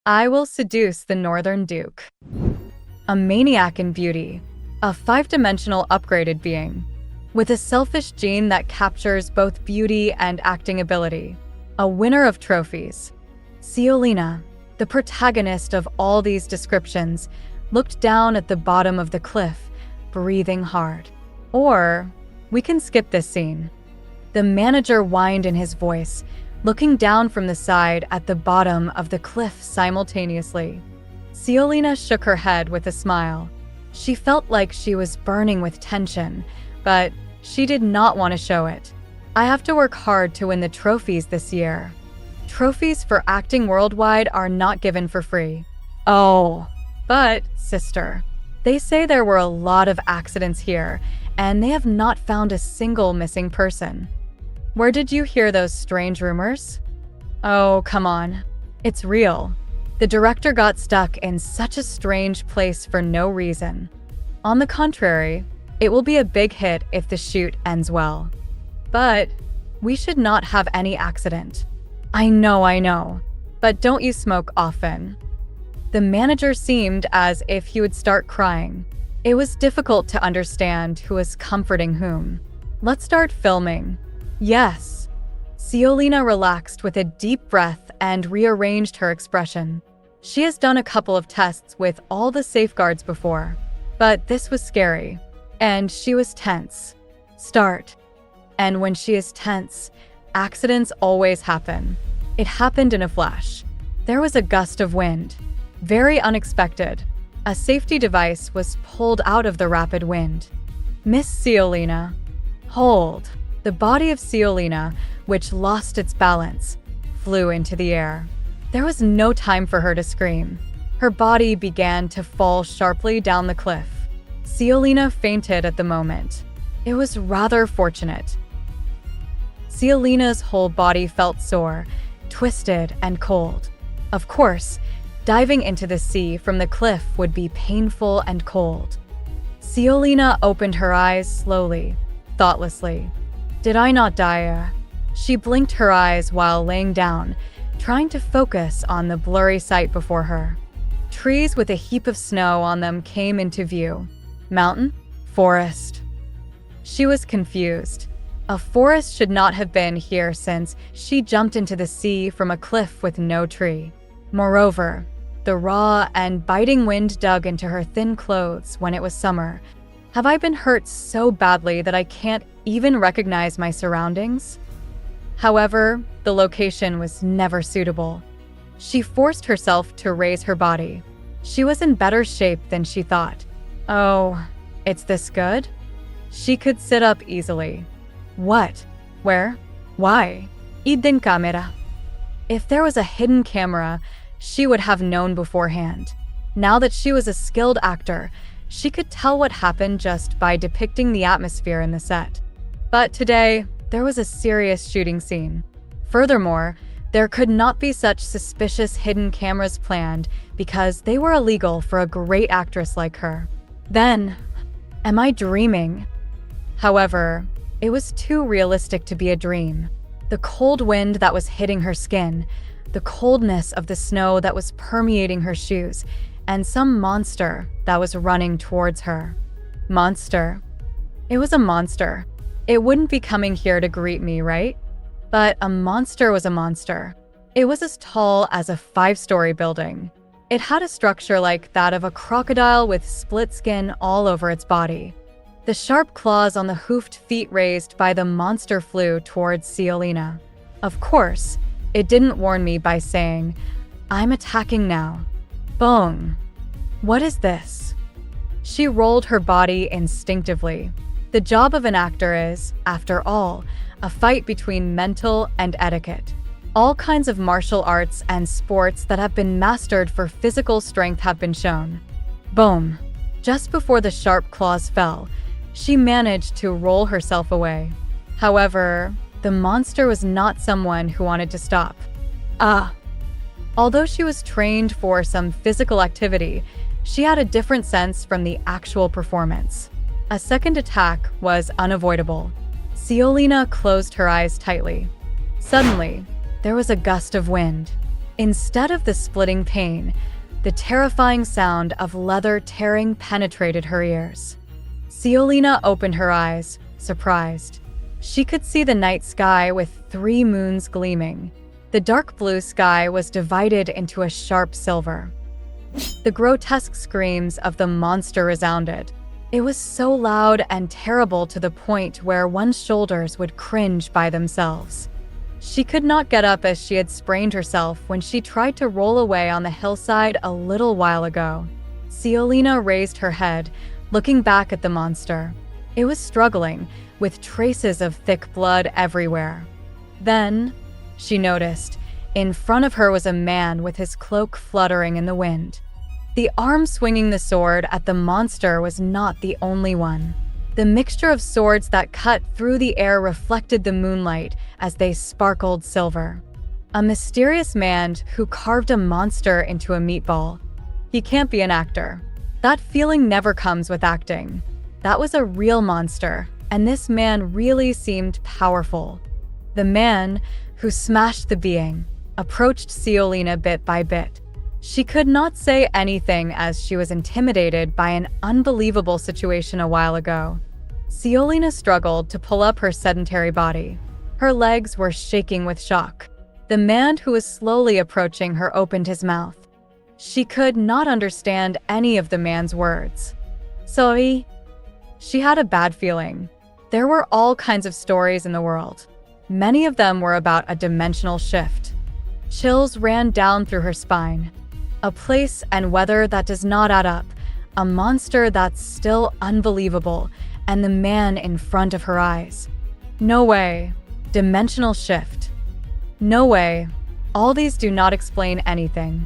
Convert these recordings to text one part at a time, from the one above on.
I will seduce the Northern Duke. A maniac in beauty, a five-dimensional upgraded being, with a selfish gene that captures both beauty and acting ability. A winner of trophies. Seolina, the protagonist of all these descriptions, looked down at the bottom of the cliff, breathing hard. Or, we can skip this scene. The manager whined in his voice, looking down from the side at the bottom of the cliff simultaneously. Seolina shook her head with a smile. She felt like she was burning with tension, but she did not want to show it. I have to work hard to win the trophies this year. Trophies for acting worldwide are not given for free. Oh, but, sister, they say there were a lot of accidents here, and they have not found a single missing person. Where did you hear those strange rumors? Oh, come on. It's real. The director got stuck in such a strange place for no reason. On the contrary, it will be a big hit if the shoot ends well. But we should not have any accident. I know, but don't you smoke often? The manager seemed as if he would start crying. It was difficult to understand who was comforting whom. Let's start filming. Yes. Seolina relaxed with a deep breath and rearranged her expression. She has done a couple of tests with all the safeguards before, but this was scary, and she was tense. Start. And when she is tense, accidents always happen. It happened in a flash. There was a gust of wind. Very unexpected. A safety device was pulled out of the rapid wind. Miss Seolina. Hold. The body of Seolina, which lost its balance, flew into the air. There was no time for her to scream. Her body began to fall sharply down the cliff. Seolina fainted at the moment. It was rather fortunate. Seolina's whole body felt sore, twisted, and cold. Of course, diving into the sea from the cliff would be painful and cold. Seolina opened her eyes slowly, thoughtlessly. Did I not die? She blinked her eyes while laying down, trying to focus on the blurry sight before her. Trees with a heap of snow on them came into view. Mountain? Forest. She was confused. A forest should not have been here since she jumped into the sea from a cliff with no tree. Moreover, the raw and biting wind dug into her thin clothes when it was summer. Have I been hurt so badly that I can't even recognize my surroundings? However, the location was never suitable. She forced herself to raise her body. She was in better shape than she thought. Oh, it's this good? She could sit up easily. What? Where? Why? Hidden camera. If there was a hidden camera, she would have known beforehand. Now that she was a skilled actor, she could tell what happened just by depicting the atmosphere in the set. But today, there was a serious shooting scene. Furthermore, there could not be such suspicious hidden cameras planned because they were illegal for a great actress like her. Then, am I dreaming? However, it was too realistic to be a dream. The cold wind that was hitting her skin, the coldness of the snow that was permeating her shoes, and some monster that was running towards her. Monster. It was a monster. It wouldn't be coming here to greet me, right? But a monster was a monster. It was as tall as a 5-story building. It had a structure like that of a crocodile with split skin all over its body. The sharp claws on the hoofed feet raised by the monster flew towards Seolina. Of course, it didn't warn me by saying, "I'm attacking now." Boom. What is this? She rolled her body instinctively. The job of an actor is, after all, a fight between mental and etiquette. All kinds of martial arts and sports that have been mastered for physical strength have been shown. Boom. Just before the sharp claws fell, she managed to roll herself away. However, the monster was not someone who wanted to stop. Although she was trained for some physical activity, she had a different sense from the actual performance. A second attack was unavoidable. Seolina closed her eyes tightly. Suddenly, there was a gust of wind. Instead of the splitting pain, the terrifying sound of leather tearing penetrated her ears. Seolina opened her eyes, surprised. She could see the night sky with 3 moons gleaming. The dark blue sky was divided into a sharp silver. The grotesque screams of the monster resounded. It was so loud and terrible to the point where one's shoulders would cringe by themselves. She could not get up as she had sprained herself when she tried to roll away on the hillside a little while ago. Seolina raised her head, looking back at the monster. It was struggling, with traces of thick blood everywhere. Then, she noticed, in front of her was a man with his cloak fluttering in the wind. The arm swinging the sword at the monster was not the only one. The mixture of swords that cut through the air reflected the moonlight as they sparkled silver. A mysterious man who carved a monster into a meatball. He can't be an actor. That feeling never comes with acting. That was a real monster, and this man really seemed powerful. The man, who smashed the being, approached Seolina bit by bit. She could not say anything as she was intimidated by an unbelievable situation a while ago. Seolina struggled to pull up her sedentary body. Her legs were shaking with shock. The man who was slowly approaching her opened his mouth. She could not understand any of the man's words. Sorry. She had a bad feeling. There were all kinds of stories in the world. Many of them were about a dimensional shift. Chills ran down through her spine. A place and weather that does not add up, a monster that's still unbelievable, and the man in front of her eyes. No way. Dimensional shift. No way. All these do not explain anything.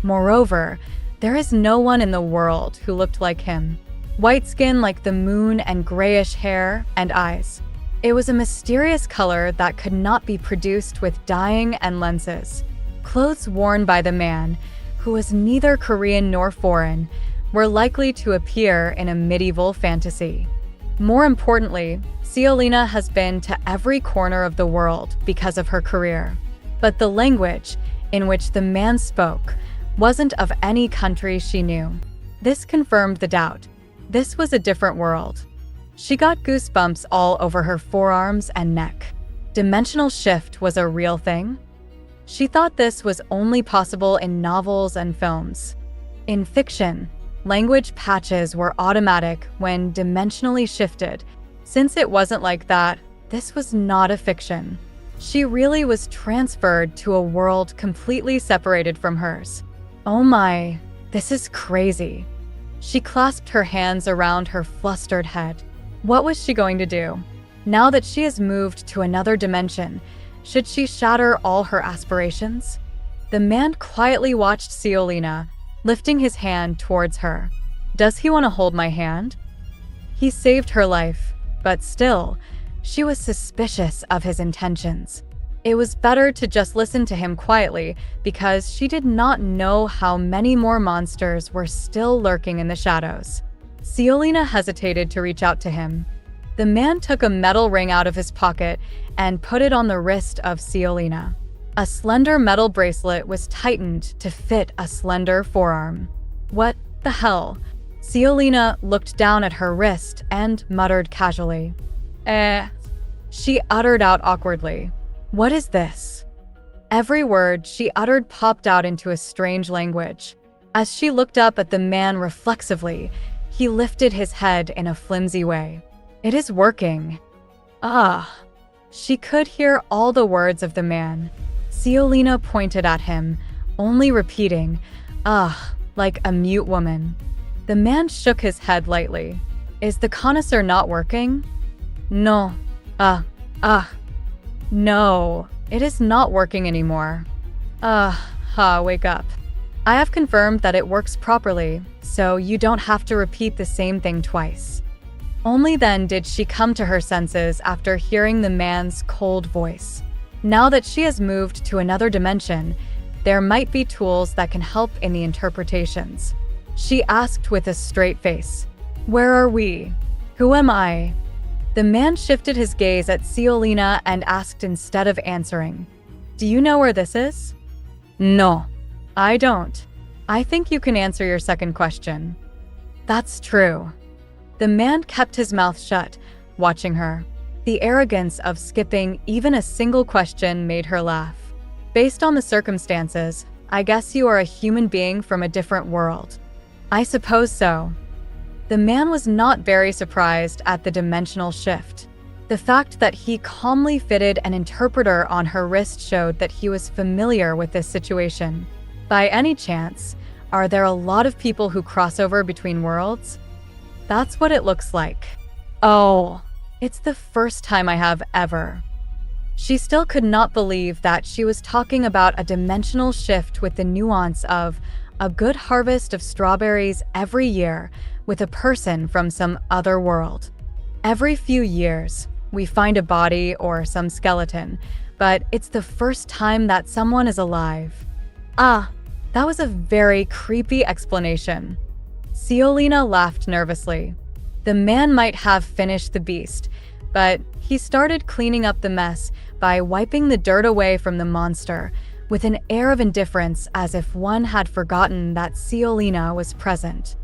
Moreover, there is no one in the world who looked like him. White skin like the moon and grayish hair and eyes. It was a mysterious color that could not be produced with dyeing and lenses. Clothes worn by the man, who was neither Korean nor foreign, were likely to appear in a medieval fantasy. More importantly, Seolina has been to every corner of the world because of her career. But the language in which the man spoke wasn't of any country she knew. This confirmed the doubt. This was a different world. She got goosebumps all over her forearms and neck. Dimensional shift was a real thing? She thought this was only possible in novels and films. In fiction, language patches were automatic when dimensionally shifted. Since it wasn't like that, this was not a fiction. She really was transferred to a world completely separated from hers. Oh my, this is crazy. She clasped her hands around her flustered head. What was she going to do? Now that she has moved to another dimension, should she shatter all her aspirations? The man quietly watched Seolina, lifting his hand towards her. Does he want to hold my hand? He saved her life, but still, she was suspicious of his intentions. It was better to just listen to him quietly because she did not know how many more monsters were still lurking in the shadows. Seolina hesitated to reach out to him. The man took a metal ring out of his pocket and put it on the wrist of Seolina. A slender metal bracelet was tightened to fit a slender forearm. What the hell? Seolina looked down at her wrist and muttered casually. She uttered out awkwardly. What is this? Every word she uttered popped out into a strange language. As she looked up at the man reflexively, he lifted his head in a flimsy way. It is working. Ah. She could hear all the words of the man. Seolina pointed at him, only repeating, like a mute woman. The man shook his head lightly. Is the connoisseur not working? No. No, it is not working anymore. Wake up. I have confirmed that it works properly, so you don't have to repeat the same thing twice. Only then did she come to her senses after hearing the man's cold voice. Now that she has moved to another dimension, there might be tools that can help in the interpretations. She asked with a straight face, "Where are we? Who am I?" The man shifted his gaze at Seolina and asked instead of answering, "Do you know where this is?" No, I don't. I think you can answer your second question. That's true. The man kept his mouth shut, watching her. The arrogance of skipping even a single question made her laugh. Based on the circumstances, I guess you are a human being from a different world. I suppose so. The man was not very surprised at the dimensional shift. The fact that he calmly fitted an interpreter on her wrist showed that he was familiar with this situation. By any chance, are there a lot of people who cross over between worlds? That's what it looks like. Oh, it's the first time I have ever. She still could not believe that she was talking about a dimensional shift with the nuance of a good harvest of strawberries every year with a person from some other world. Every few years, we find a body or some skeleton, but it's the first time that someone is alive. Ah, that was a very creepy explanation. Seolina laughed nervously. The man might have finished the beast, but he started cleaning up the mess by wiping the dirt away from the monster with an air of indifference, as if one had forgotten that Seolina was present.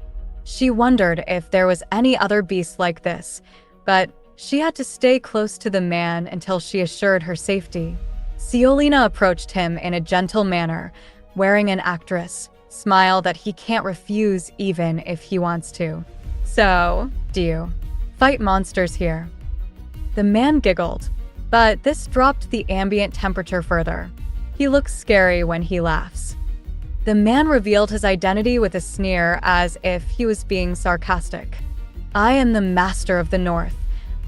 She wondered if there was any other beast like this, but she had to stay close to the man until she assured her safety. Seolina approached him in a gentle manner, wearing an actress smile that he can't refuse even if he wants to. So, do you fight monsters here? The man giggled, but this dropped the ambient temperature further. He looks scary when he laughs. The man revealed his identity with a sneer, as if he was being sarcastic. I am the Master of the North,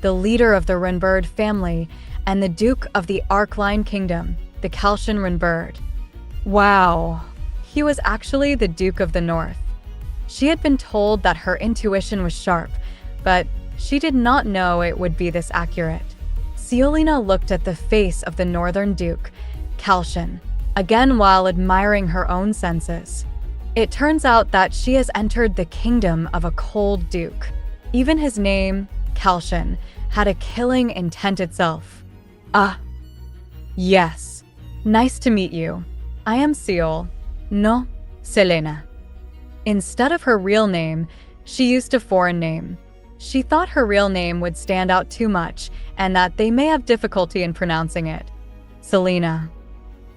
the leader of the Renbird family, and the Duke of the Arkline kingdom, the Kalcion Renbird. Wow, he was actually the Duke of the North. She had been told that her intuition was sharp, but she did not know it would be this accurate. Seolina looked at the face of the Northern Duke, Kalcion, again while admiring her own senses. It turns out that she has entered the kingdom of a cold duke. Even his name, Kalcion, had a killing intent itself. Ah, yes. Nice to meet you. I am Seol. No, Seolina. Instead of her real name, she used a foreign name. She thought her real name would stand out too much and that they may have difficulty in pronouncing it. Seolina.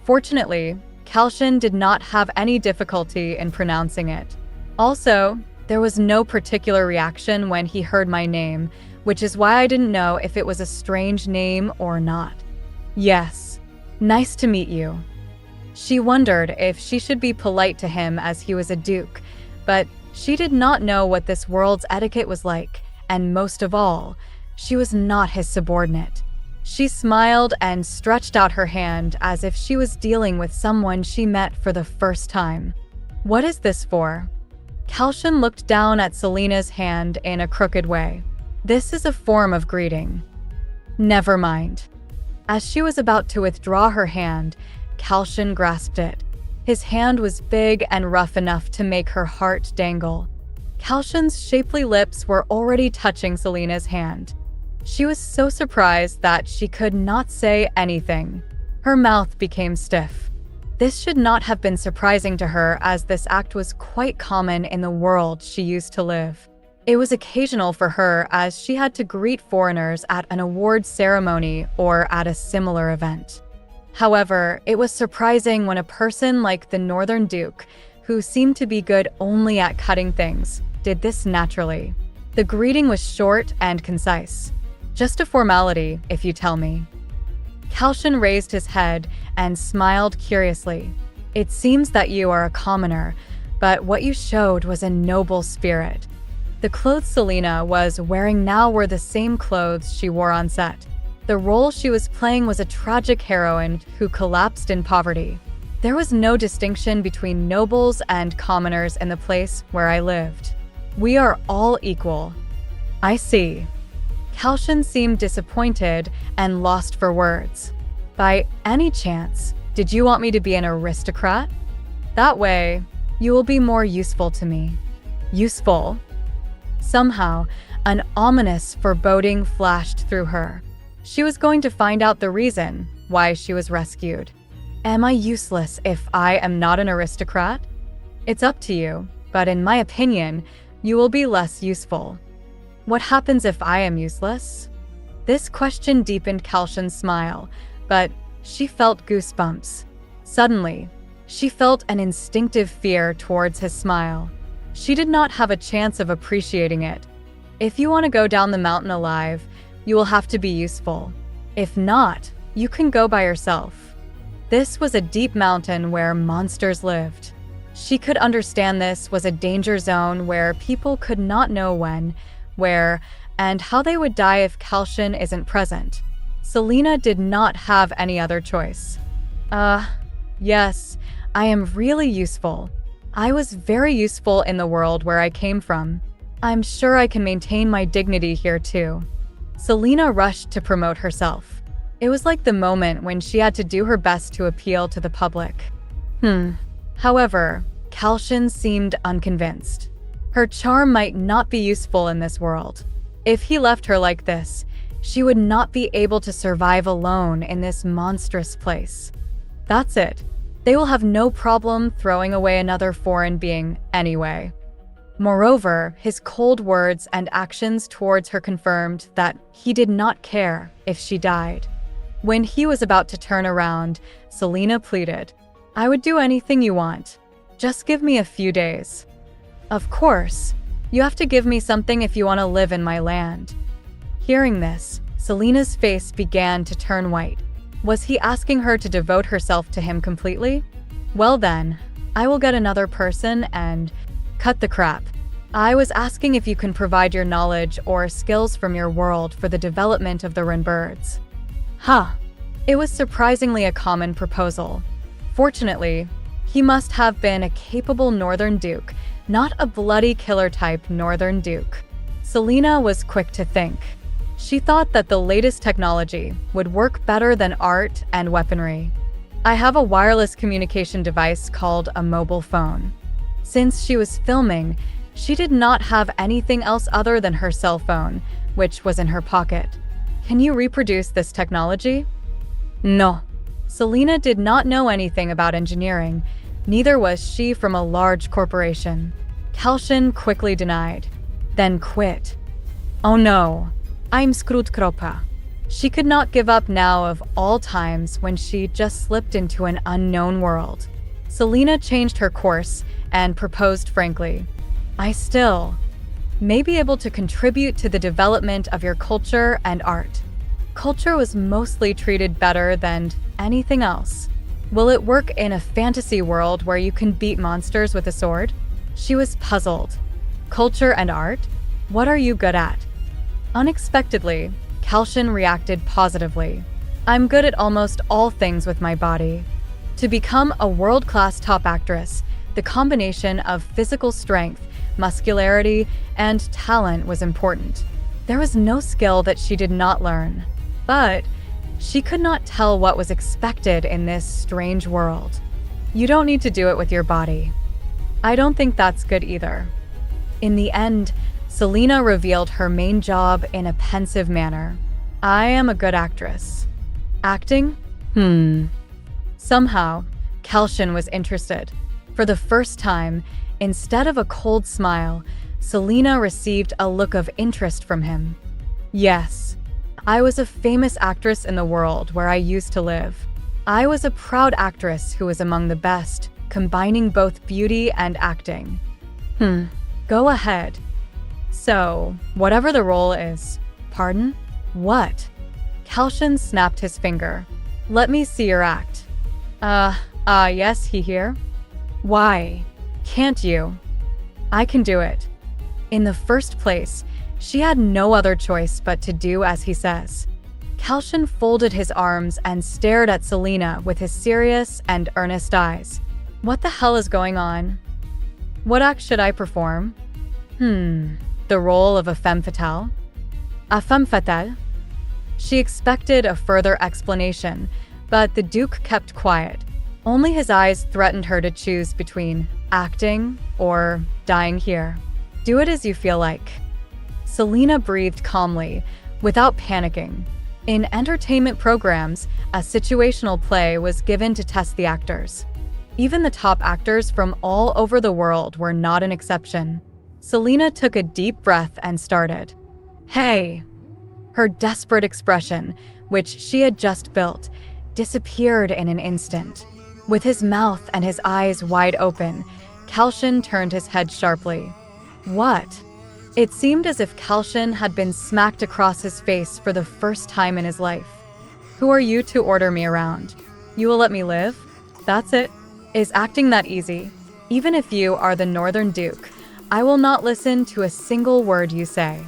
Fortunately, Kalcion did not have any difficulty in pronouncing it. Also, there was no particular reaction when he heard my name, which is why I didn't know if it was a strange name or not. Yes, nice to meet you. She wondered if she should be polite to him as he was a duke, but she did not know what this world's etiquette was like, and most of all, she was not his subordinate. She smiled and stretched out her hand as if she was dealing with someone she met for the first time. What is this for? Kalcion looked down at Seolina's hand in a crooked way. This is a form of greeting. Never mind. As she was about to withdraw her hand, Kalcion grasped it. His hand was big and rough enough to make her heart dangle. Kalcion's shapely lips were already touching Seolina's hand. She was so surprised that she could not say anything. Her mouth became stiff. This should not have been surprising to her, as this act was quite common in the world she used to live. It was occasional for her, as she had to greet foreigners at an awards ceremony or at a similar event. However, it was surprising when a person like the Northern Duke, who seemed to be good only at cutting things, did this naturally. The greeting was short and concise. Just a formality, if you tell me. Kalcion raised his head and smiled curiously. It seems that you are a commoner, but what you showed was a noble spirit. The clothes Seolina was wearing now were the same clothes she wore on set. The role she was playing was a tragic heroine who collapsed in poverty. There was no distinction between nobles and commoners in the place where I lived. We are all equal. I see. Kalcion seemed disappointed and lost for words. By any chance, did you want me to be an aristocrat? That way, you will be more useful to me. Useful? Somehow, an ominous foreboding flashed through her. She was going to find out the reason why she was rescued. Am I useless if I am not an aristocrat? It's up to you, but in my opinion, you will be less useful. What happens if I am useless? This question deepened Kalcion's smile, but she felt goosebumps. Suddenly, she felt an instinctive fear towards his smile. She did not have a chance of appreciating it. If you want to go down the mountain alive, you will have to be useful. If not, you can go by yourself. This was a deep mountain where monsters lived. She could understand this was a danger zone where people could not know when, where, and how they would die if Kalcion isn't present. Seolina did not have any other choice. Yes, I am really useful. I was very useful in the world where I came from. I'm sure I can maintain my dignity here too. Seolina rushed to promote herself. It was like the moment when she had to do her best to appeal to the public. However, Kalcion seemed unconvinced. Her charm might not be useful in this world. If he left her like this, she would not be able to survive alone in this monstrous place. That's it. They will have no problem throwing away another foreign being anyway. Moreover, his cold words and actions towards her confirmed that he did not care if she died. When he was about to turn around, Seolina pleaded, "I would do anything you want. Just give me a few days." "Of course. You have to give me something if you want to live in my land." Hearing this, Seolina's face began to turn white. Was he asking her to devote herself to him completely? Well then, I will get another person and cut the crap. I was asking if you can provide your knowledge or skills from your world for the development of the Renbirds. It was surprisingly a common proposal. Fortunately, he must have been a capable Northern Duke, not a bloody killer type Northern Duke. Seolina was quick to think. She thought that the latest technology would work better than art and weaponry. I have a wireless communication device called a mobile phone. Since she was filming, she did not have anything else other than her cell phone, which was in her pocket. Can you reproduce this technology? No. Seolina did not know anything about engineering, neither was she from a large corporation. Kalcion quickly denied, then quit. Oh no. I'm skrutkropa. She could not give up now of all times when she just slipped into an unknown world. Seolina changed her course and proposed frankly, I still may be able to contribute to the development of your culture and art. Culture was mostly treated better than anything else. Will it work in a fantasy world where you can beat monsters with a sword? She was puzzled. Culture and art? What are you good at? Unexpectedly, Kalcion reacted positively. I'm good at almost all things with my body. To become a world-class top actress, the combination of physical strength, muscularity, and talent was important. There was no skill that she did not learn. But she could not tell what was expected in this strange world. You don't need to do it with your body. I don't think that's good either. In the end, Seolina revealed her main job in a pensive manner. I am a good actress. Acting? Somehow, Kalcion was interested. For the first time, instead of a cold smile, Seolina received a look of interest from him. Yes, I was a famous actress in the world where I used to live. I was a proud actress who was among the best, combining both beauty and acting. Go ahead. So, whatever the role is. Pardon? What? Kalcion snapped his finger. Let me see your act. Yes, he here? Why? Can't you? I can do it. In the first place, she had no other choice but to do as he says. Kalcion folded his arms and stared at Seolina with his serious and earnest eyes. What the hell is going on? What act should I perform? The role of a femme fatale? A femme fatale? She expected a further explanation, but the Duke kept quiet. Only his eyes threatened her to choose between acting or dying here. Do it as you feel like. Seolina breathed calmly, without panicking. In entertainment programs, a situational play was given to test the actors. Even the top actors from all over the world were not an exception. Seolina took a deep breath and started. Hey! Her desperate expression, which she had just built, disappeared in an instant. With his mouth and his eyes wide open, Kalcion turned his head sharply. What? It seemed as if Kalcion had been smacked across his face for the first time in his life. Who are you to order me around? You will let me live? That's it. Is acting that easy? Even if you are the Northern Duke, I will not listen to a single word you say.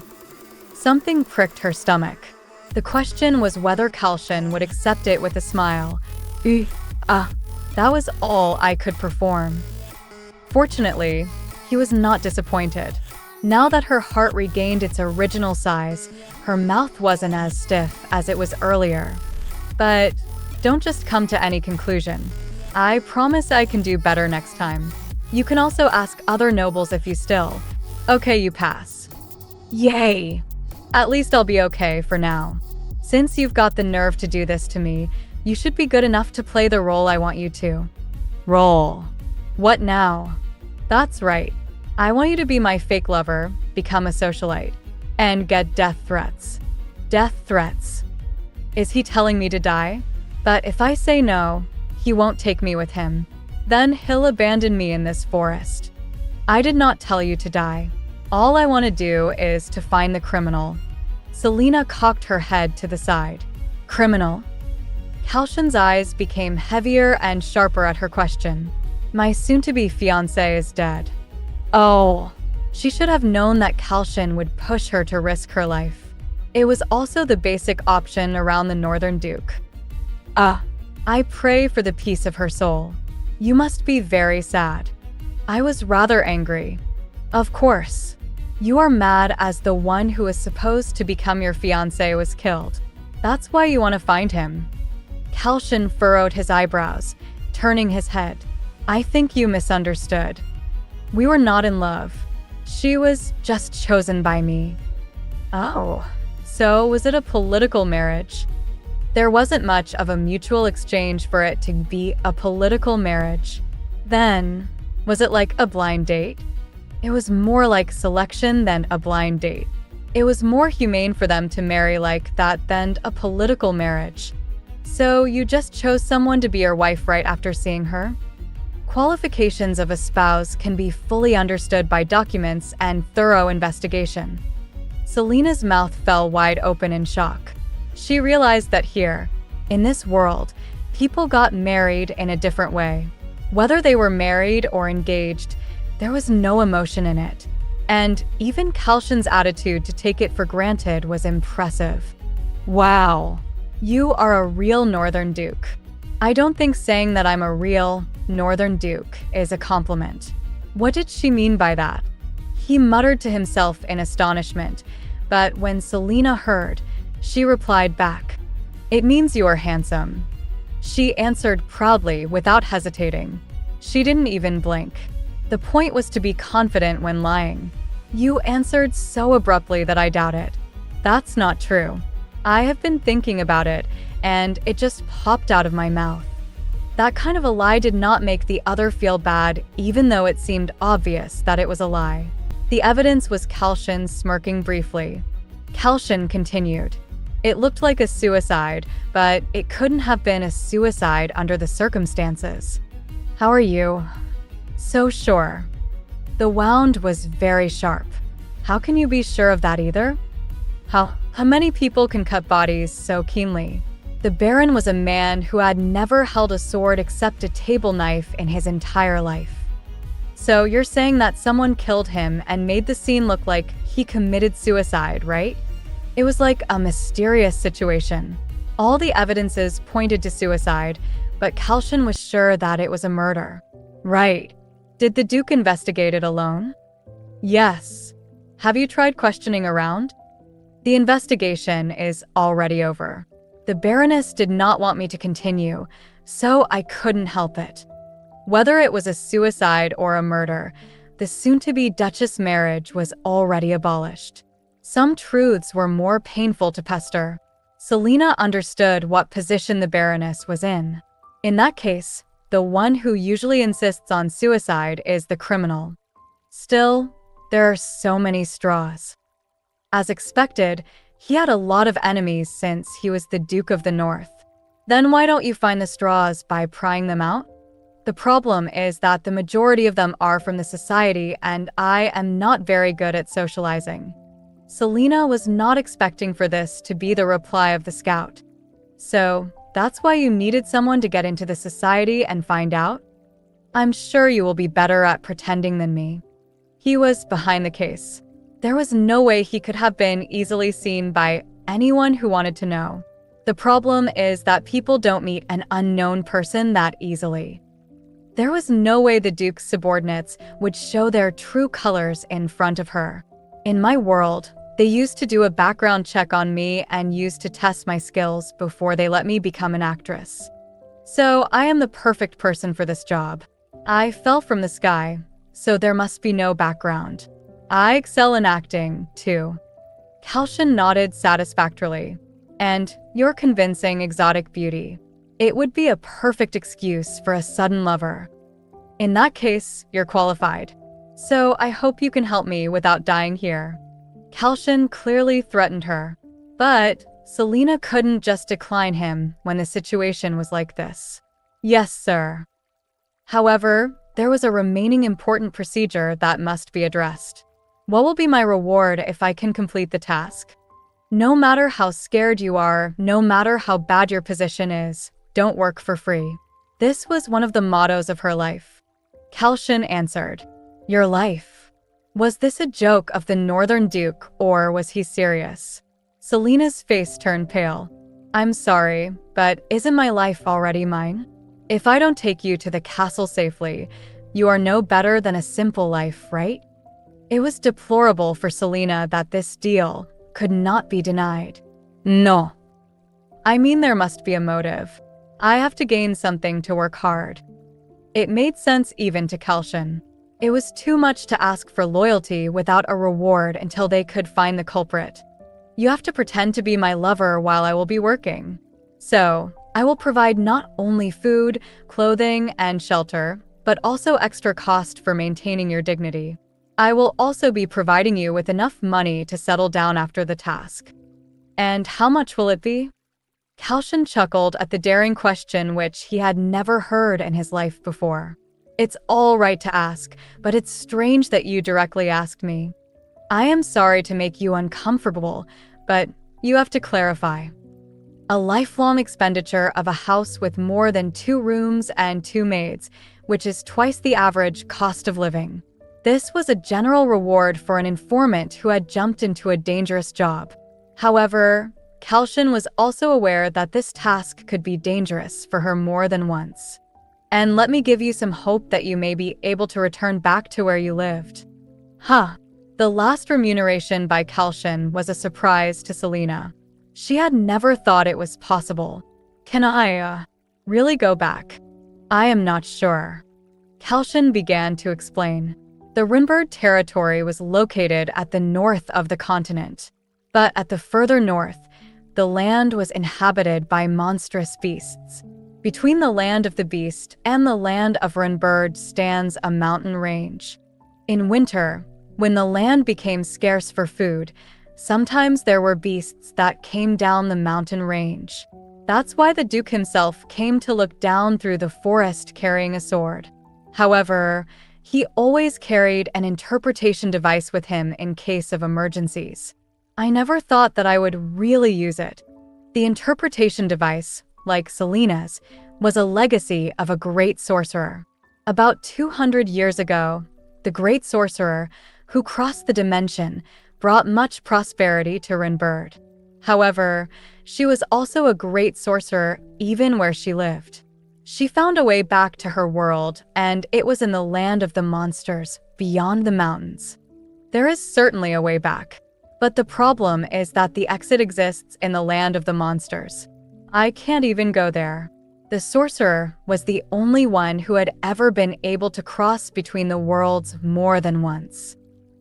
Something pricked her stomach. The question was whether Kalcion would accept it with a smile. That was all I could perform. Fortunately, he was not disappointed. Now that her heart regained its original size, her mouth wasn't as stiff as it was earlier. But don't just come to any conclusion. I promise I can do better next time. You can also ask other nobles if you still. Okay, you pass. Yay! At least I'll be okay for now. Since you've got the nerve to do this to me, you should be good enough to play the role I want you to. Role. What now? That's right. I want you to be my fake lover, become a socialite, and get death threats. Death threats. Is he telling me to die? But if I say no, he won't take me with him. Then he'll abandon me in this forest. I did not tell you to die. All I want to do is to find the criminal. Seolina cocked her head to the side. Criminal? Kalcion's eyes became heavier and sharper at her question. My soon-to-be fiancé is dead. Oh, she should have known that Kalcion would push her to risk her life. It was also the basic option around the Northern Duke. I pray for the peace of her soul. You must be very sad. I was rather angry. Of course. You are mad as the one who was supposed to become your fiancé was killed. That's why you want to find him. Kalcion furrowed his eyebrows, turning his head. I think you misunderstood. We were not in love. She was just chosen by me. Oh, so was it a political marriage? There wasn't much of a mutual exchange for it to be a political marriage. Then, was it like a blind date? It was more like selection than a blind date. It was more humane for them to marry like that than a political marriage. So you just chose someone to be your wife right after seeing her? Qualifications of a spouse can be fully understood by documents and thorough investigation. Seolina's mouth fell wide open in shock. She realized that here, in this world, people got married in a different way. Whether they were married or engaged, there was no emotion in it. And even Kalcion's attitude to take it for granted was impressive. Wow, you are a real Northern Duke. I don't think saying that I'm a real Northern Duke is a compliment. What did she mean by that? He muttered to himself in astonishment, but when Seolina heard, she replied back, It means you are handsome. She answered proudly without hesitating. She didn't even blink. The point was to be confident when lying. You answered so abruptly that I doubt it. That's not true. I have been thinking about it, and it just popped out of my mouth. That kind of a lie did not make the other feel bad, even though it seemed obvious that it was a lie. The evidence was Kalcion smirking briefly. Kalcion continued. It looked like a suicide, but it couldn't have been a suicide under the circumstances. How are you? So sure. The wound was very sharp. How can you be sure of that either? How many people can cut bodies so keenly? The Baron was a man who had never held a sword except a table knife in his entire life. So you're saying that someone killed him and made the scene look like he committed suicide, right? It was like a mysterious situation. All the evidences pointed to suicide, but Kalcion was sure that it was a murder. Right. Did the Duke investigate it alone? Yes. Have you tried questioning around? The investigation is already over. The Baroness did not want me to continue, so I couldn't help it. Whether it was a suicide or a murder, the soon-to-be Duchess marriage was already abolished. Some truths were more painful to pester. Seolina understood what position the Baroness was in. In that case, the one who usually insists on suicide is the criminal. Still, there are so many straws. As expected, he had a lot of enemies since he was the Duke of the North. Then why don't you find the straws by prying them out? The problem is that the majority of them are from the society, and I am not very good at socializing. Seolina was not expecting for this to be the reply of the scout. So, that's why you needed someone to get into the society and find out? I'm sure you will be better at pretending than me. He was behind the case. There was no way he could have been easily seen by anyone who wanted to know. The problem is that people don't meet an unknown person that easily. There was no way the Duke's subordinates would show their true colors in front of her. In my world, they used to do a background check on me and used to test my skills before they let me become an actress. So I am the perfect person for this job. I fell from the sky, so there must be no background. I excel in acting, too. Kalcion nodded satisfactorily. And your convincing exotic beauty. It would be a perfect excuse for a sudden lover. In that case, you're qualified. So I hope you can help me without dying here. Kalcion clearly threatened her. But Seolina couldn't just decline him when the situation was like this. Yes, sir. However, there was a remaining important procedure that must be addressed. What will be my reward if I can complete the task? No matter how scared you are, no matter how bad your position is, don't work for free. This was one of the mottos of her life. Kalcion answered, Your life. Was this a joke of the Northern Duke, or was he serious? Seolina's face turned pale. I'm sorry, but isn't my life already mine? If I don't take you to the castle safely, you are no better than a simple life, right? It was deplorable for Seolina that this deal could not be denied. No. I mean, there must be a motive. I have to gain something to work hard. It made sense even to Kalcion. It was too much to ask for loyalty without a reward until they could find the culprit. You have to pretend to be my lover while I will be working. So, I will provide not only food, clothing, and shelter, but also extra cost for maintaining your dignity. I will also be providing you with enough money to settle down after the task. And how much will it be? Kalcion chuckled at the daring question which he had never heard in his life before. It's all right to ask, but it's strange that you directly asked me. I am sorry to make you uncomfortable, but you have to clarify. A lifelong expenditure of a house with more than 2 rooms and 2 maids, which is twice the average cost of living. This was a general reward for an informant who had jumped into a dangerous job. However, Kalcion was also aware that this task could be dangerous for her more than once. And let me give you some hope that you may be able to return back to where you lived. The last remuneration by Kalcion was a surprise to Seolina. She had never thought it was possible. Can I, really go back? I am not sure. Kalcion began to explain. The Renbird territory was located at the north of the continent, but at the further north, the land was inhabited by monstrous beasts. Between the land of the beast and the land of Renbird stands a mountain range. In winter, when the land became scarce for food, sometimes there were beasts that came down the mountain range. That's why the Duke himself came to look down through the forest carrying a sword. However, he always carried an interpretation device with him in case of emergencies. I never thought that I would really use it. The interpretation device, like Seolina's, was a legacy of a great sorcerer. About 200 years ago, the great sorcerer, who crossed the dimension, brought much prosperity to Renbird. However, she was also a great sorcerer even where she lived. She found a way back to her world, and it was in the land of the monsters, beyond the mountains. There is certainly a way back, but the problem is that the exit exists in the land of the monsters. I can't even go there. The sorcerer was the only one who had ever been able to cross between the worlds more than once.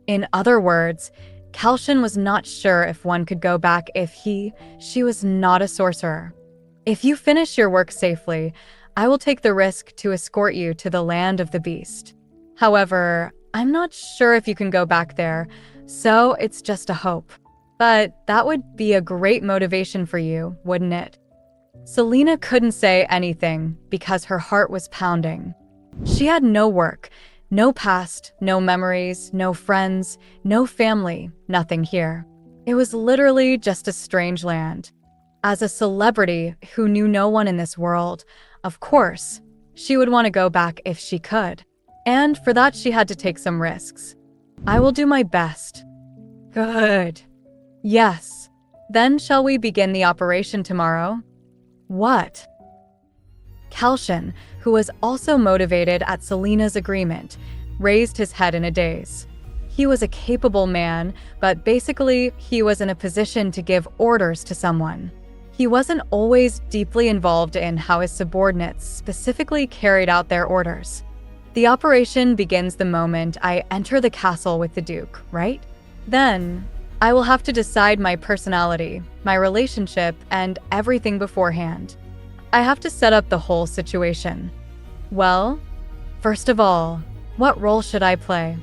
In other words, Kalcion was not sure if one could go back if she was not a sorcerer. If you finish your work safely, I will take the risk to escort you to the land of the beast. However, I'm not sure if you can go back there, so it's just a hope. But that would be a great motivation for you, wouldn't it? Seolina couldn't say anything because her heart was pounding. She had no work, no past, no memories, no friends, no family, nothing here. It was literally just a strange land. As a celebrity who knew no one in this world, of course, she would want to go back if she could. And for that, she had to take some risks. I will do my best. Good. Yes. Then shall we begin the operation tomorrow? What? Kalcion, who was also motivated at Seolina's agreement, raised his head in a daze. He was a capable man, but basically, he was in a position to give orders to someone. He wasn't always deeply involved in how his subordinates specifically carried out their orders. The operation begins the moment I enter the castle with the Duke, right? Then, I will have to decide my personality, my relationship, and everything beforehand. I have to set up the whole situation. Well, first of all, what role should I play?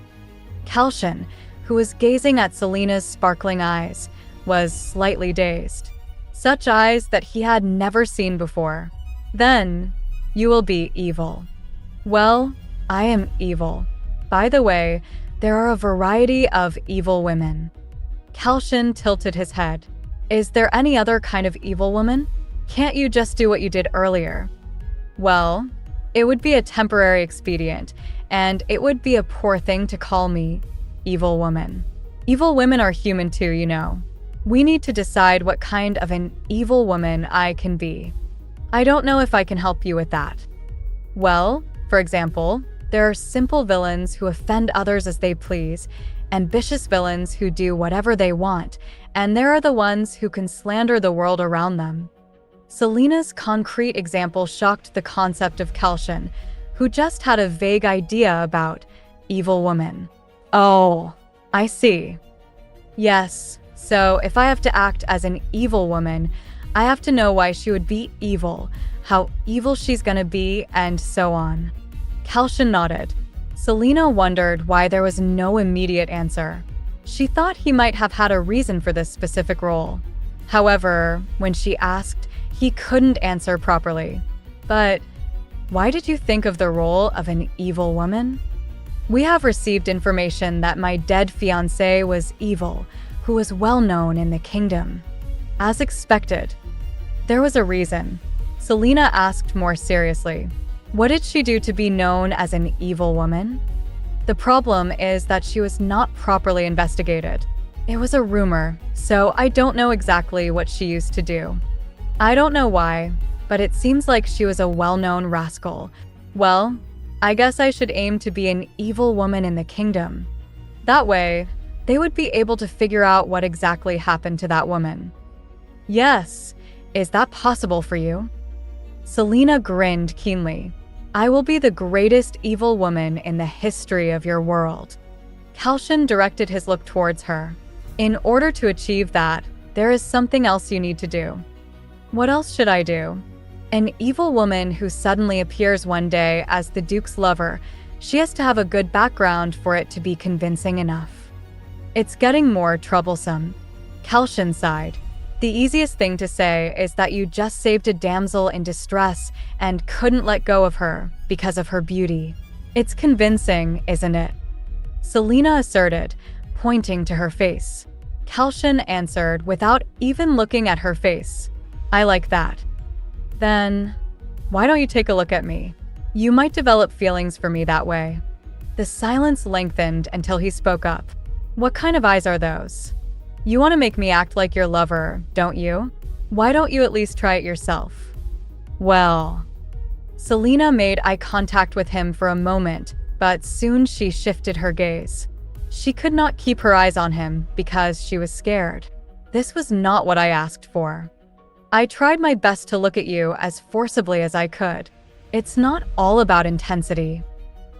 Kalcion, who was gazing at Seolina's sparkling eyes, was slightly dazed. Such eyes that he had never seen before. Then, you will be evil. Well, I am evil. By the way, there are a variety of evil women. Kalcion tilted his head. Is there any other kind of evil woman? Can't you just do what you did earlier? Well, it would be a temporary expedient, and it would be a poor thing to call me evil woman. Evil women are human too, you know. We need to decide what kind of an evil woman I can be. I don't know if I can help you with that. Well, for example, there are simple villains who offend others as they please, ambitious villains who do whatever they want, and there are the ones who can slander the world around them. Seolina's concrete example shocked the concept of Kalcion, who just had a vague idea about evil woman. Oh, I see. Yes, so if I have to act as an evil woman, I have to know why she would be evil, how evil she's gonna be, and so on. Kalcion nodded. Seolina wondered why there was no immediate answer. She thought he might have had a reason for this specific role. However, when she asked, he couldn't answer properly. But why did you think of the role of an evil woman? We have received information that my dead fiancé was evil, who was well known in the kingdom. As expected. There was a reason. Seolina asked more seriously. What did she do to be known as an evil woman? The problem is that she was not properly investigated. It was a rumor, so I don't know exactly what she used to do. I don't know why, but it seems like she was a well-known rascal. Well, I guess I should aim to be an evil woman in the kingdom. That way, they would be able to figure out what exactly happened to that woman. Yes, is that possible for you? Seolina grinned keenly. I will be the greatest evil woman in the history of your world. Kalcion directed his look towards her. In order to achieve that, there is something else you need to do. What else should I do? An evil woman who suddenly appears one day as the Duke's lover, she has to have a good background for it to be convincing enough. It's getting more troublesome. Kalcion sighed. The easiest thing to say is that you just saved a damsel in distress and couldn't let go of her because of her beauty. It's convincing, isn't it? Seolina asserted, pointing to her face. Kalcion answered without even looking at her face. I like that. Then, why don't you take a look at me? You might develop feelings for me that way. The silence lengthened until he spoke up. What kind of eyes are those? You want to make me act like your lover, don't you? Why don't you at least try it yourself? Well, Seolina made eye contact with him for a moment, but soon she shifted her gaze. She could not keep her eyes on him because she was scared. This was not what I asked for. I tried my best to look at you as forcibly as I could. It's not all about intensity.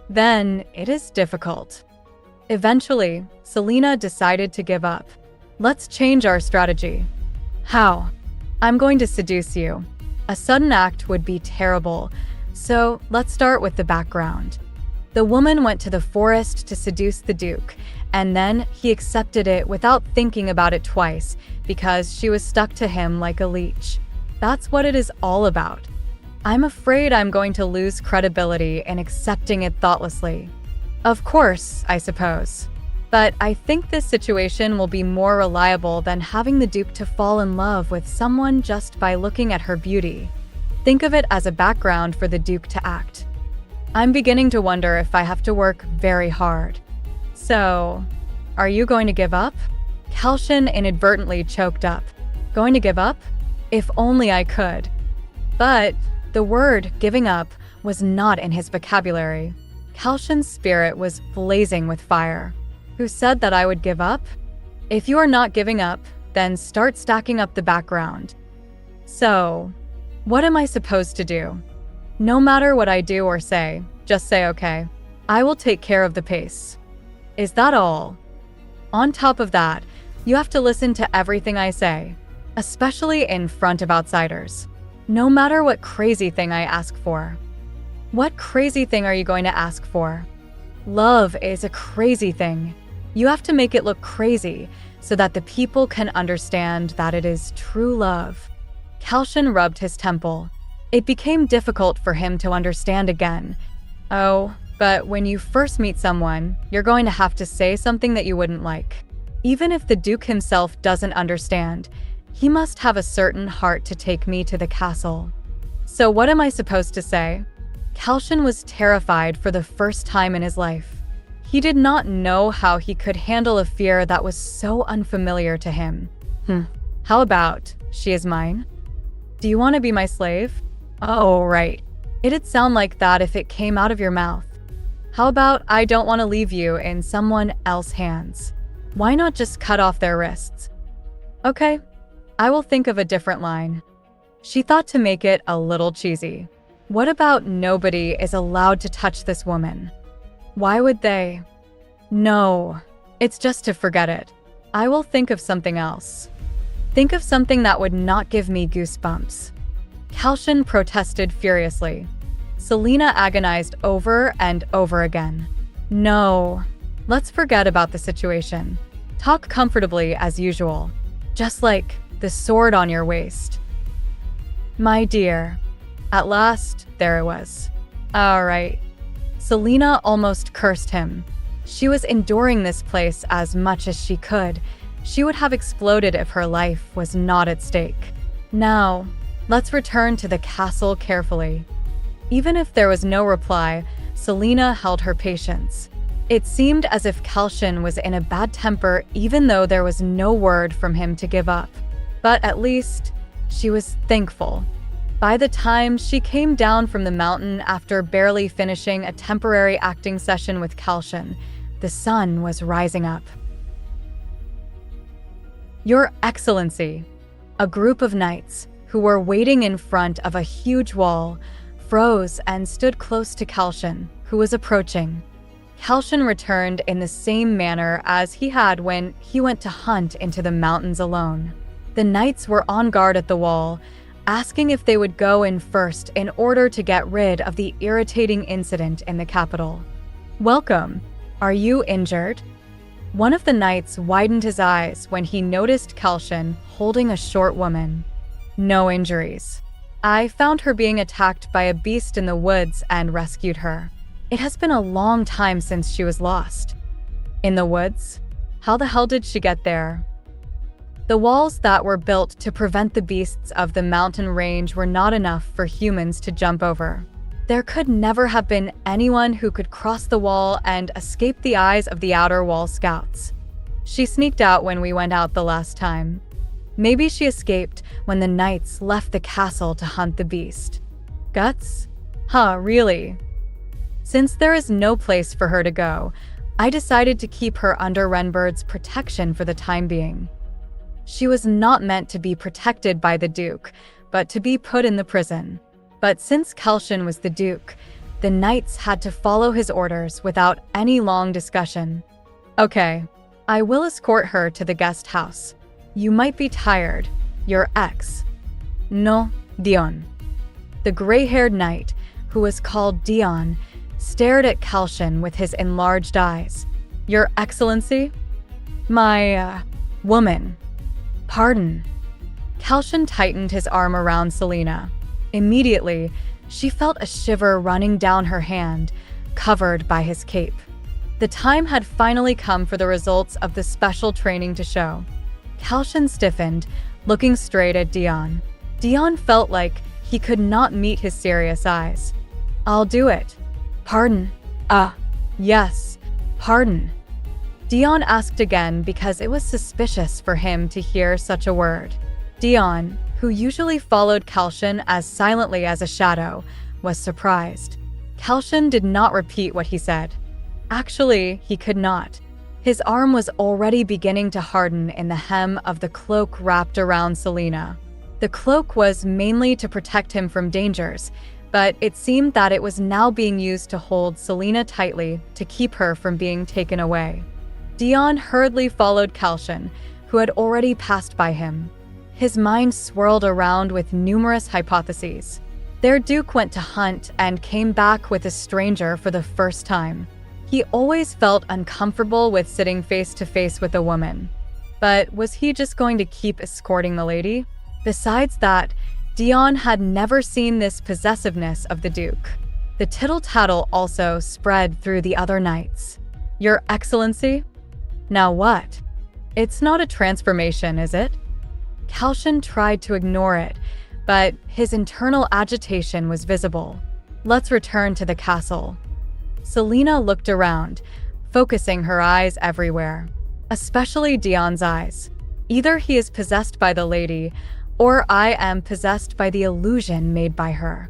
Then it is difficult. Eventually, Seolina decided to give up. Let's change our strategy. How? I'm going to seduce you. A sudden act would be terrible, so let's start with the background. The woman went to the forest to seduce the Duke, and then he accepted it without thinking about it twice because she was stuck to him like a leech. That's what it is all about. I'm afraid I'm going to lose credibility in accepting it thoughtlessly. Of course, I suppose. But I think this situation will be more reliable than having the Duke to fall in love with someone just by looking at her beauty. Think of it as a background for the Duke to act. I'm beginning to wonder if I have to work very hard. So, are you going to give up? Kalcion inadvertently choked up. Going to give up? If only I could. But the word giving up was not in his vocabulary. Kalcion's spirit was blazing with fire. Who said that I would give up? If you are not giving up, then start stacking up the background. So, what am I supposed to do? No matter what I do or say, just say okay. I will take care of the pace. Is that all? On top of that, you have to listen to everything I say, especially in front of outsiders. No matter what crazy thing I ask for. What crazy thing are you going to ask for? Love is a crazy thing. You have to make it look crazy so that the people can understand that it is true love. Kalcion rubbed his temple. It became difficult for him to understand again. Oh, but when you first meet someone, you're going to have to say something that you wouldn't like. Even if the Duke himself doesn't understand, he must have a certain heart to take me to the castle. So what am I supposed to say? Kalcion was terrified for the first time in his life. He did not know how he could handle a fear that was so unfamiliar to him. How about, she is mine? Do you want to be my slave? Oh, right. It'd sound like that if it came out of your mouth. How about I don't want to leave you in someone else's hands? Why not just cut off their wrists? Okay, I will think of a different line. She thought to make it a little cheesy. What about nobody is allowed to touch this woman? Why would they? No, it's just to forget it. I will think of something else. Think of something that would not give me goosebumps. Kalcion protested furiously. Seolina agonized over and over again. No, let's forget about the situation. Talk comfortably as usual, just like the sword on your waist. My dear. At last, there it was. All right. Seolina almost cursed him. She was enduring this place as much as she could. She would have exploded if her life was not at stake. Now, let's return to the castle carefully. Even if there was no reply, Seolina held her patience. It seemed as if Kalcion was in a bad temper even though there was no word from him to give up. But at least, she was thankful. By the time she came down from the mountain after barely finishing a temporary acting session with Kalcion, the sun was rising up. Your Excellency, a group of knights who were waiting in front of a huge wall froze and stood close to Kalcion, who was approaching. Kalcion returned in the same manner as he had when he went to hunt into the mountains alone. The knights were on guard at the wall, asking if they would go in first in order to get rid of the irritating incident in the capital. Welcome. Are you injured? One of the knights widened his eyes when he noticed Kalcion holding a short woman. No injuries. I found her being attacked by a beast in the woods and rescued her. It has been a long time since she was lost. In the woods? How the hell did she get there? The walls that were built to prevent the beasts of the mountain range were not enough for humans to jump over. There could never have been anyone who could cross the wall and escape the eyes of the outer wall scouts. She sneaked out when we went out the last time. Maybe she escaped when the knights left the castle to hunt the beast. Guts? Huh, really? Since there is no place for her to go, I decided to keep her under Renbird's protection for the time being. She was not meant to be protected by the Duke, but to be put in the prison. But since Kalcion was the Duke, the knights had to follow his orders without any long discussion. Okay, I will escort her to the guest house. You might be tired. Your ex. No, Dion. The gray-haired knight, who was called Dion, stared at Kalcion with his enlarged eyes. Your Excellency? My, woman. Pardon. Kalcion tightened his arm around Seolina. Immediately, she felt a shiver running down her hand, covered by his cape. The time had finally come for the results of the special training to show. Kalcion stiffened, looking straight at Dion. Dion felt like he could not meet his serious eyes. I'll do it. Pardon. Yes, pardon. Dion asked again because it was suspicious for him to hear such a word. Dion, who usually followed Kalcion as silently as a shadow, was surprised. Kalcion did not repeat what he said. Actually, he could not. His arm was already beginning to harden in the hem of the cloak wrapped around Seolina. The cloak was mainly to protect him from dangers, but it seemed that it was now being used to hold Seolina tightly to keep her from being taken away. Dion hurriedly followed Kalcion, who had already passed by him. His mind swirled around with numerous hypotheses. Their duke went to hunt and came back with a stranger for the first time. He always felt uncomfortable with sitting face to face with a woman. But was he just going to keep escorting the lady? Besides that, Dion had never seen this possessiveness of the duke. The tittle-tattle also spread through the other knights. Your Excellency? Now what? It's not a transformation, is it? Kalcion tried to ignore it, but his internal agitation was visible. Let's return to the castle. Seolina looked around, focusing her eyes everywhere, especially Dion's eyes. Either he is possessed by the lady, or I am possessed by the illusion made by her.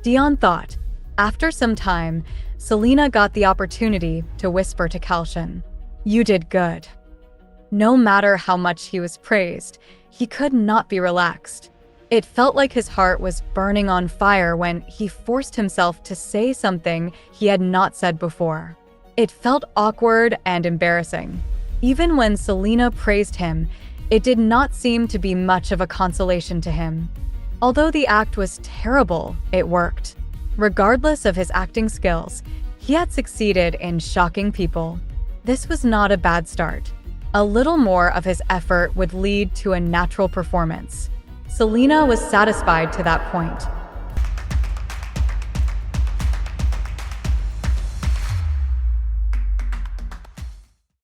Dion thought. After some time, Seolina got the opportunity to whisper to Kalcion. You did good. No matter how much he was praised, he could not be relaxed. It felt like his heart was burning on fire when he forced himself to say something he had not said before. It felt awkward and embarrassing. Even when Seolina praised him, it did not seem to be much of a consolation to him. Although the act was terrible, it worked. Regardless of his acting skills, he had succeeded in shocking people. This was not a bad start. A little more of his effort would lead to a natural performance. Seolina was satisfied to that point.